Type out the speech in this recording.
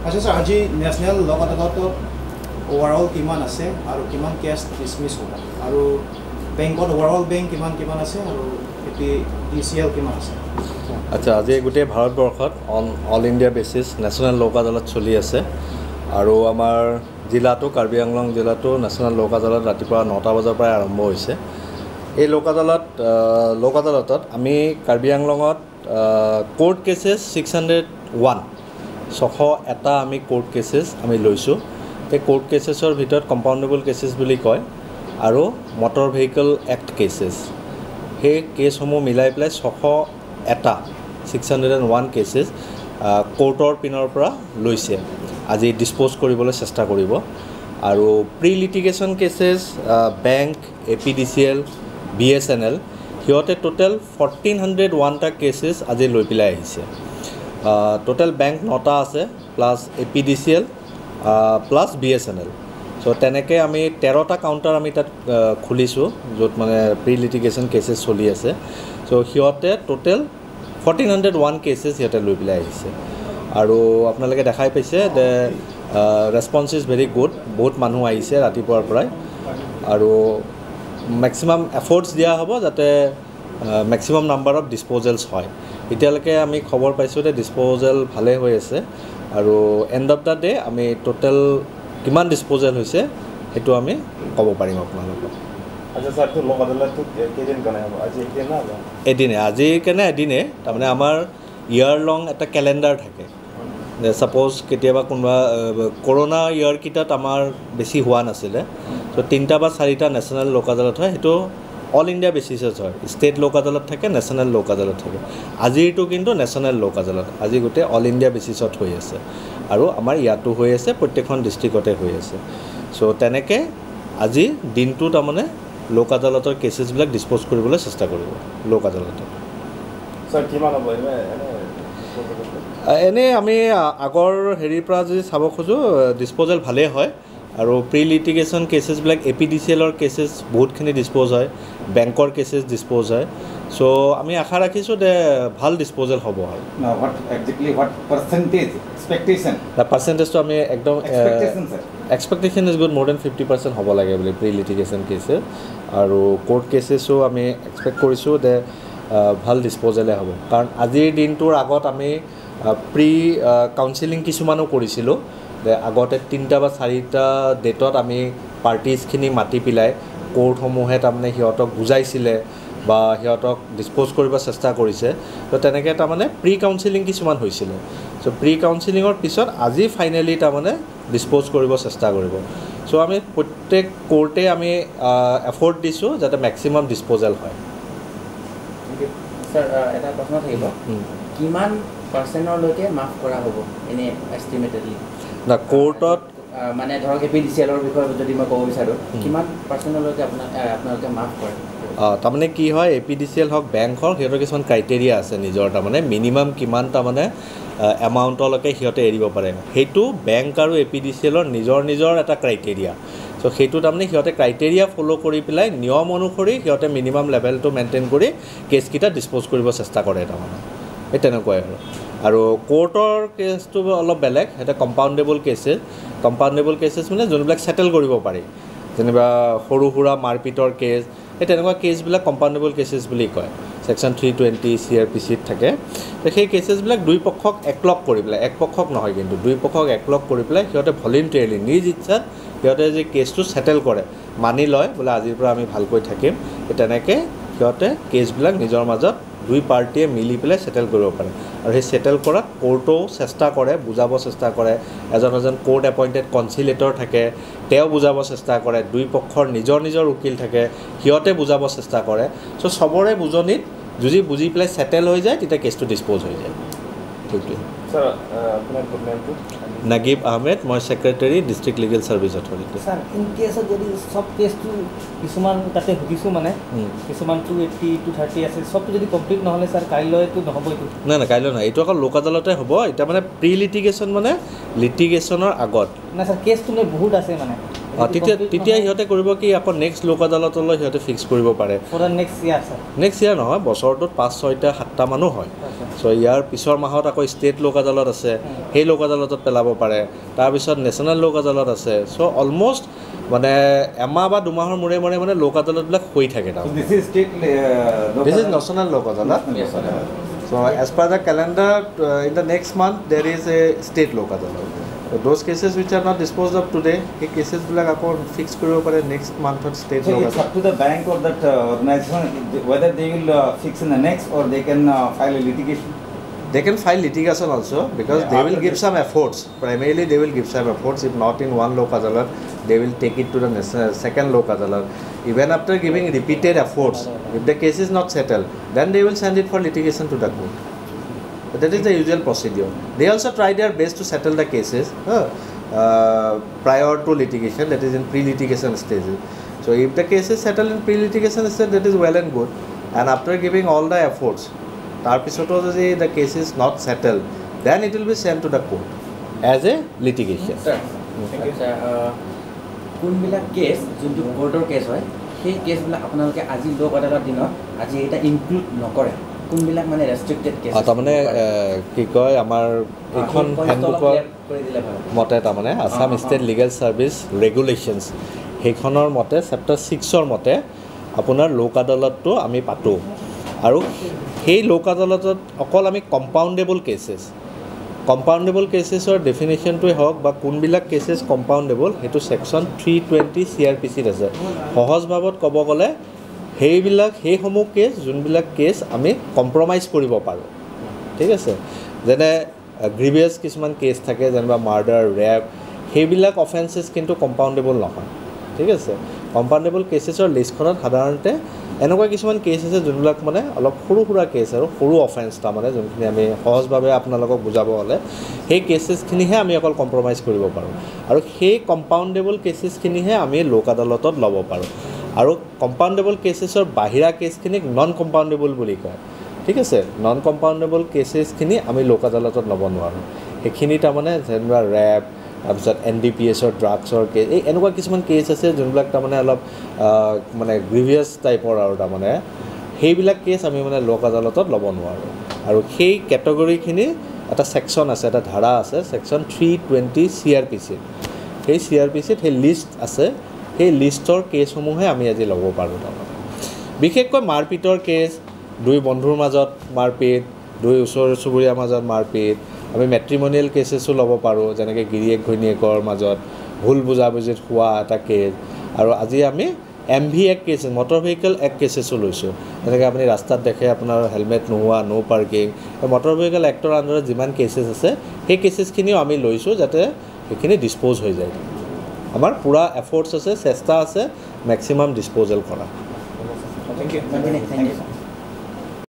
আচ্ছা স্যাৰ আজি ন্যাশনাল লক আদালতত ওভাৰঅল কিমান আছে আৰু কিমান কেছ ডিসমিস হ'ব আৰু বেংকত ওভাৰঅল বেংক কিমান আছে আৰু ডিসিএল কিমান আছে আচ্ছা আজি গোটেই ভাৰতবৰ্ষত অল ইণ্ডিয়া বেচিছ নেশ্যনেল লোক আদালত চলি আছে আৰু আমাৰ জিলাটো কাৰ্বি আংলং জিলাটো নেশ্যনেল লোক আদালত ৰাতিপুৱা 9টা বজাৰ পৰা আৰম্ভ হৈছে এই লোক আদালতত আমি কাৰ্বি আংলঙত কোৰ্ট কেसेस 601 এটা আমি কোৰ্ট কেसेस আমি লৈছোঁ এই কোৰ্ট কেसेसৰ ভিতৰত কম্পাউণ্ডেবল কেसेस বুলি কয় আৰু মটৰ ভেহিকল এক্ট কেसेस সেই কেছসমূহ মিলাই পেলাই 601 কেसेस কোৰ্টৰ পিনৰ পৰা লৈছে আজি ডিসপোজ কৰিবলৈ চেষ্টা কৰিব আৰু pre litigation cases bank APDCL BSNL সিহঁতে টোটেল 1401টা কেसेस আজি লৈ পেলাই আহিছে টোটেল বেংক 9টা আছে plus APDCL plus BSNL so তেনেকৈ আমি 13টা কাউণ্টাৰ আমি তাত খুলিছোঁ য'ত মানে প্ৰি লিটিগেশ্যন কেसेस চলি আছে সো সিহঁতে টোটেল 1401 কেसेस সিহঁতে লৈ পেলাই আহিছে আৰু আপোনালোকে দেখাই পাইছে যে ৰেছপন্স ইজ ভেৰি গুড বহুত মানুহ আহিছে ৰাতিপুৱাৰ পৰাই আৰু ম্যাক্সিমাম এফৰ্টছ দিয়া হ'ব যাতে ম্যাক্সিমাম নাম্বাৰ অফ ডিসপোজেলছ হয় এতিয়ালৈকে আমি খবৰ পাইছোঁ যে ডিসপোজেল ভালে হৈ আছে আৰু এণ্ড অফ দ্য ডে আমি টোটেল কিমান ডিসপোজেল হৈছে সেইটো আমি ক'ব পাৰিম আপোনালোকক আচ্ছা স্যাৰ তো লোক আদালতটো কেদিন কাৰণে হ'ব আজি একদিন না এদিনে তাৰমানে আমাৰ ইয়াৰ লং এটা ক্যালেণ্ডাৰ থাকে সাপোজ কেতিয়াবা কোনোবা কৰোনা ইয়াৰ কিটাত আমাৰ বেছি হোৱা নাছিলে তো 3টা বা 4টা নেশ্যনেল লোক আদালত হয় সেইটো অল ইণ্ডিয়া বেচিছত হয় ষ্টেট লোক আদালত থাকে নেশ্যনেল লোক আদালত থাকে আজিৰটো কিন্তু নেশ্যনেল লোক আদালত আজি গোটেই অল ইণ্ডিয়া বেচিছত হৈ আছে আৰু আমাৰ ইয়াতো হৈ আছে প্ৰত্যেকখন ডিষ্ট্ৰিক্টতে হৈ আছে সো তেনেকৈ আজি দিনটো তাৰমানে লোক আদালতৰ কেसेसবিলাক ডিসপোজ কৰিবলৈ চেষ্টা কৰিব লোক আদালতত স্যাৰ কিমান হ'ব এনে আমি আগৰ হেৰিৰ পৰা যদি চাব খোজো ডিসপোজেল ভালে হয় আৰু প্ৰি লিটিগেশ্যন কেसेसবিলাক এপিডিচিএলৰ কেसेस বহুতখিনি ডিসপোজ হয় বেংকৰ কেसेस ডিসপোজ হয় সো আমি আশা ৰাখিছোঁ যে ভাল ডিসপোজেল হ'ব হয় what percentage expectation the percentage to আমি একদম expectation is good more than 50% হ'ব লাগে বুলি প্ৰি লিটিগেশ্যন কেसेस আৰু কোৰ্ট কেसेसও আমি এক্সপেক্ট কৰিছোঁ যে ভাল ডিসপোজেলে হ'ব কাৰণ আজিৰ দিনটোৰ আগত আমি প্ৰি কাউন্সেলিং কিছুমানো কৰিছিলোঁ যে আগতে 3টা বা 4টা ডেটত আমি পাৰ্টিজখিনি মাতি পেলাই কোৰ্টসমূহে তাৰমানে সিহঁতক বুজাইছিলে বা সিহঁতক ডিসপোজ কৰিব চেষ্টা কৰিছে তো তেনেকৈ তাৰমানে প্ৰি কাউন্সেলিং কিছুমান হৈছিলে সো প্ৰি কাউন্সেলিঙৰ পিছত আজি ফাইনেলি তাৰমানে ডিসপোজ কৰিব চেষ্টা কৰিব সো আমি প্ৰত্যেক কোৰ্টে আমি এফৰ্ট দিছোঁ যাতে ম্যাক্সিমাম ডিসপোজেল হয় স্যাৰ এটা প্ৰশ্ন থাকিব কিমান পাৰ্চেণ্টলৈকে মাফ কৰা হ'ব এনে এষ্টিমেটেডলি না কোৰ্টত মানে ধৰক এপিডিচিএলৰ বিষয়ে যদি মই ক'ব বিচাৰোঁ কিমান পাৰ্চেণ্টলৈকে আপোনালোকে মাফ কৰে তাৰমানে কি হয় এপিডিচিএল হওক বেংক হওক সিহঁতৰ কিছুমান ক্ৰাইটেৰিয়া আছে নিজৰ তাৰমানে মিনিমাম কিমান তাৰমানে এমাউণ্টলৈকে সিহঁতে এৰিব পাৰে সেইটো বেংক আৰু এপিডিচিএলৰ নিজৰ এটা ক্ৰাইটেৰিয়া সো সেইটো তাৰমানে সিহঁতে ক্ৰাইটেৰিয়া ফ'ল' কৰি পেলাই নিয়ম অনুসৰি সিহঁতে মিনিমাম লেভেলটো মেইনটেইন কৰি কেছকেইটা ডিসপোজ কৰিব চেষ্টা কৰে তাৰমানে এই তেনেকুৱাই আৰু কোৰ্টৰ কেছটো অলপ বেলেগ এটা কম্পাউণ্ডেবল কেसेस মানে যোনবিলাক সেটেল কৰিব পাৰি যেনিবা সৰু সুৰা মাৰপিটৰ কেছ এই তেনেকুৱা কেছবিলাক কম্পাউণ্ডেবল কেसेस বুলি কয় সেকশ্যন 320 CRPCত থাকে তো সেই কেसेसবিলাক দুই পক্ষক একলগ কৰি পেলাই এক পক্ষক নহয় কিন্তু দুই পক্ষক একলগ কৰি পেলাই সিহঁতে ভলেণ্টাৰিলি নিজ ইচ্ছাত সিহঁতে যে কেছটো সেটেল কৰে মানি লয় বোলে আজিৰ পৰা আমি ভালকৈ থাকিম তেনেকৈ সিহঁতে কেছবিলাক নিজৰ মাজত দুই পাৰ্টিয়ে মিলি পেলাই সেটেল কৰিব পাৰে আৰু সেই সেটেল কৰাত কোৰ্টেও চেষ্টা কৰে বুজাব চেষ্টা কৰে এজন কোৰ্ট এপইণ্টেড কনচিলেটৰ থাকে তেওঁ বুজাব চেষ্টা কৰে দুই পক্ষৰ নিজৰ উকিল থাকে সিহঁতে বুজাব চেষ্টা কৰে সো সবৰে বুজনিত যদি বুজি পেলাই সেটেল হৈ যায় তেতিয়া কেছটো ডিসপোজ হৈ যায় ঠিকই স্যার আপোনাৰ গুড নেমটো নাগিব আহমেদ মই secretary district legal service authority sir in case যদি সব কেসটো কিছুমান তাতে হুকিছো মানে কিছুমান 280 230 আছে সবটো যদি কমপ্লিট নহলে স্যার কাইলৈটো নহব এইটো না কাইলৈ নাই এইটো অকল লোক আদালতে হ'ব এটা মানে প্ৰি লিটিগেশ্যন মানে লিটিগেশ্যনৰ আগত না স্যাৰ কেসটো মানে বহুত আছে মানে তেতিয়া সিহঁতে কৰিব কি আকৌ নেক্সট লোক আদালতলৈ সিহঁতে ফিক্স কৰিব পাৰে নেক্সট ইয়াৰ নহয় বছৰটোত 5-6টা 7টা মানুহ হয় চ' ইয়াৰ পিছৰ মাহত আকৌ ষ্টেট লোক আদালত আছে সেই লোক আদালতত পেলাব পাৰে তাৰপিছত নেশ্যনেল লোক আদালত আছে চ' অলমষ্ট মানে এমাহ বা 2 মাহৰ মূৰে মূৰে মানে লোক আদালতবিলাক হৈ থাকে This is state. This is national লোক আদালত so as per the calendar in the next month there is a state লোক আদালত so those cases which are not disposed of today এই cases বিলাক আকৌ fix কৰিব পাৰে next month of state So লোক it's up to the bank or that organization whether they will fix in the next or they can file a litigation. They can file litigation also because they will give some efforts. Primarily, they will give some efforts. If not in one local adalat, they will take it to the second local adalat. Even after giving repeated efforts, if the case is not settled, then they will send it for litigation to the court. But that is the usual procedure. They also try their best to settle the cases prior to litigation, that is in pre-litigation stages. So if the case is settled in pre-litigation stage, that is well and good. And after giving all the efforts, তাৰপিছতো যদি the case is not settled, then it will be sent to the court as a litigation. কোনবিলাক cash যোনটো কোৰ্টৰ cash হয় সেই কেছবিলাক আপোনালোকে আজি লোক আদালত দিনত আজি এটা ইনক্লুড নকৰে কোনবিলাক মানে ৰেষ্ট্ৰিক্টেড কেছ তাৰমানে কি কয় আমাৰ এখন হেণ্ডবুকৰ মতে তাৰমানে Assam state legal service regulations সেইখনৰ মতে চেপ্টাৰ 6ৰ মতে আপোনাৰ লোক আদালতটো আমি পাতোঁ আৰু সেই লোক আদালতত অকল আমি কম্পাউণ্ডেবল কেছেছৰ ডেফিনেশ্যনটোৱে হওক বা কোনবিলাক কেছেছ কম্পাউণ্ডেবল সেইটো ছেকশ্যন 320 CRPCত আছে সহজভাৱত ক'ব গ'লে সেইসমূহ কেছ যোনবিলাক কেছ আমি কম্প্ৰমাইজ কৰিব পাৰোঁ ঠিক আছে যেনে গ্ৰিভিয়াছ কিছুমান কেছ থাকে যেনিবা মাৰ্ডাৰ ৰেপ সেইবিলাক অফেন্সেছ কিন্তু কম্পাউণ্ডেবল নহয় ঠিক আছে কম্পাউণ্ডেবল কেছেছৰ লিষ্টখনত সাধাৰণতে এনেকুৱা কিছুমান কেছ আছে যোনবিলাক মানে অলপ সৰু সুৰা কেছ আৰু সৰু অফেন্স তাৰমানে যোনখিনি আমি সহজভাৱে আপোনালোকক বুজাব হ'লে সেই কেছেছখিনিহে আমি অকল কম্প্ৰমাইজ কৰিব পাৰোঁ আৰু সেই কম্পাউণ্ডেবল কেছেছখিনিহে আমি লোক আদালতত ল'ব পাৰোঁ আৰু কম্পাউণ্ডেবল কেছেছৰ বাহিৰা কেছখিনিক নন কম্পাউণ্ডেবল বুলি কয় ঠিক আছে নন কম্পাউণ্ডেবল কেছেছখিনি আমি লোক আদালতত ল'ব নোৱাৰোঁ সেইখিনি তাৰমানে যেনিবা ৰেপ তাৰপিছত NDPSৰ ড্ৰাগছৰ কেছ এই এনেকুৱা কিছুমান কেছ আছে যোনবিলাক তাৰমানে অলপ মানে গ্ৰিভিয়াছ টাইপৰ আৰু তাৰমানে সেইবিলাক কেছ আমি মানে লোক আদালতত ল'ব নোৱাৰোঁ আৰু সেই কেটেগৰীখিনি এটা ছেকশ্যন আছে এটা ধাৰা আছে ছেকশ্যন 320 CRPC সেই CRPCত সেই লিষ্ট আছে সেই লিষ্টৰ কেছসমূহে আমি আজি ল'ব পাৰোঁ তাৰমানে বিশেষকৈ মাৰপিটৰ কেছ দুই বন্ধুৰ মাজত মাৰপিট দুই ওচৰ চুবুৰীয়াৰ মাজত মাৰপিট আমি মেট্ৰিমনিয়েল কেছেছো ল'ব পাৰোঁ যেনেকৈ গিৰিয়েক ঘৈণীয়েকৰ মাজত ভুল বুজাবুজিত হোৱা এটা কেছ আৰু আজি আমি MV Act cases motor vehicle act কেছেছো লৈছোঁ যেনেকৈ আপুনি ৰাস্তাত দেখে আপোনাৰ হেলমেট নোহোৱা নো পাৰ্কিং মটৰ ভেহিকেল এক্টৰ আণ্ডাৰত যিমান কেছেছ আছে সেই কেছেছখিনিও আমি লৈছোঁ যাতে সেইখিনি ডিছপ'জ হৈ যায় আমাৰ পূৰা এফৰ্টছ আছে চেষ্টা আছে মেক্সিমাম ডিছপ'জেল কৰা Thank you.